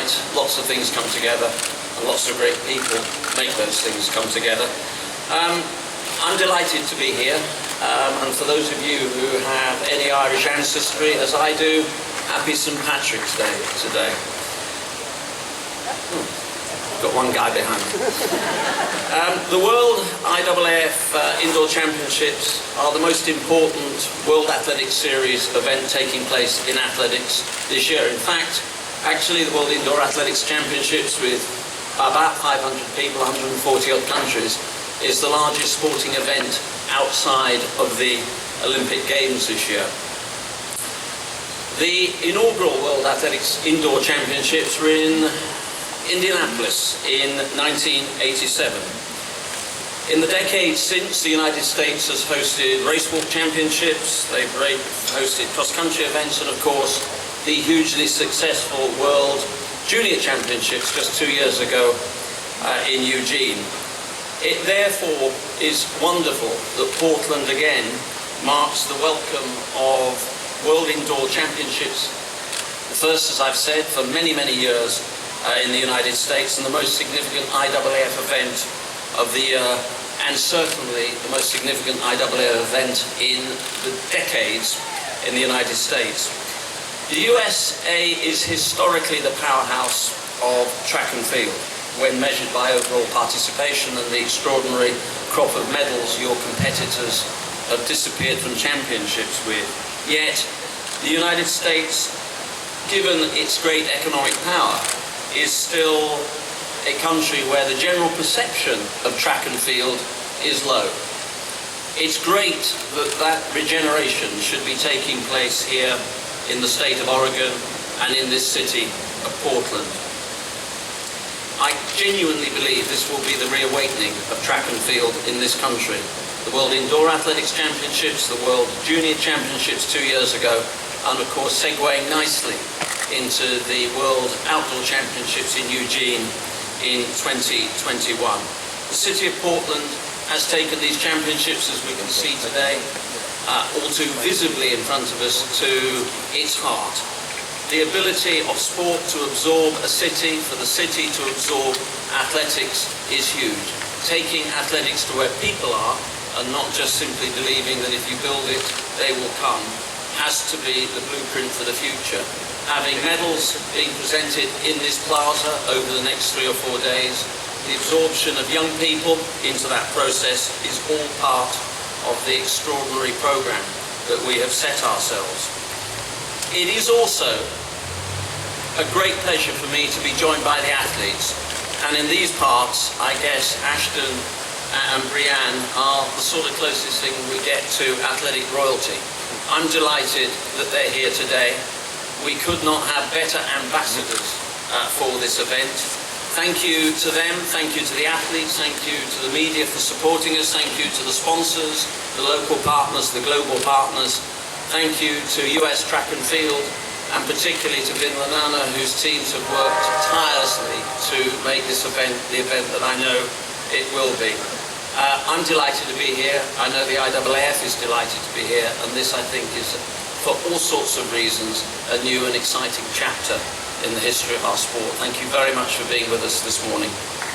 night, lots of things come together, and lots of great people make those things come together. I'm delighted to be here, and for those of you who have any Irish ancestry, as I do, happy St. Patrick's Day today. Got one guy behind me. The World IAAF Indoor Championships are the most important World Athletics Series event taking place in athletics this year. In fact, actually the World Indoor Athletics Championships, with about 500 people, 140 odd countries, is the largest sporting event outside of the Olympic Games this year. The inaugural World Athletics Indoor Championships were in Indianapolis in 1987. In the decades since, the United States has hosted racewalk championships, they've hosted cross-country events, and of course the hugely successful World Junior Championships just 2 years ago in Eugene. It therefore is wonderful that Portland again marks the welcome of World Indoor Championships, the first, as I've said, for many, many years in the United States, and the most significant IAAF event of the year, and certainly the most significant IAAF event in the decades in the United States. The USA is historically the powerhouse of track and field when measured by overall participation and the extraordinary crop of medals your competitors have disappeared from championships with. Yet, the United States, given its great economic power, is still a country where the general perception of track and field is low. It's great that that regeneration should be taking place here in the state of Oregon and in this city of Portland. I genuinely believe this will be the reawakening of track and field in this country. The World Indoor Athletics Championships, the World Junior Championships 2 years ago, and of course segueing nicely into the World Outdoor Championships in Eugene in 2021. The city of Portland has taken these championships, as we can see today, all too visibly in front of us, to its heart. The ability of sport to absorb a city, for the city to absorb athletics, is huge. Taking athletics to where people are, and not just simply believing that if you build it, they will come, has to be the blueprint for the future. Having medals being presented in this plaza over the next 3 or 4 days, the absorption of young people into that process is all part of the extraordinary program that we have set ourselves. It is also a great pleasure for me to be joined by the athletes, and in these parts, I guess Ashton and Brianne are the sort of closest thing we get to athletic royalty. I'm delighted that they're here today. We could not have better ambassadors for this event. Thank you to them, thank you to the athletes, thank you to the media for supporting us, thank you to the sponsors, the local partners, the global partners, thank you to US Track and Field, and particularly to Vin Lanana, whose teams have worked tirelessly to make this event the event that I know it will be. I'm delighted to be here. I know the IAAF is delighted to be here, and this, I think, is, for all sorts of reasons, a new and exciting chapter in the history of our sport. Thank you very much for being with us this morning.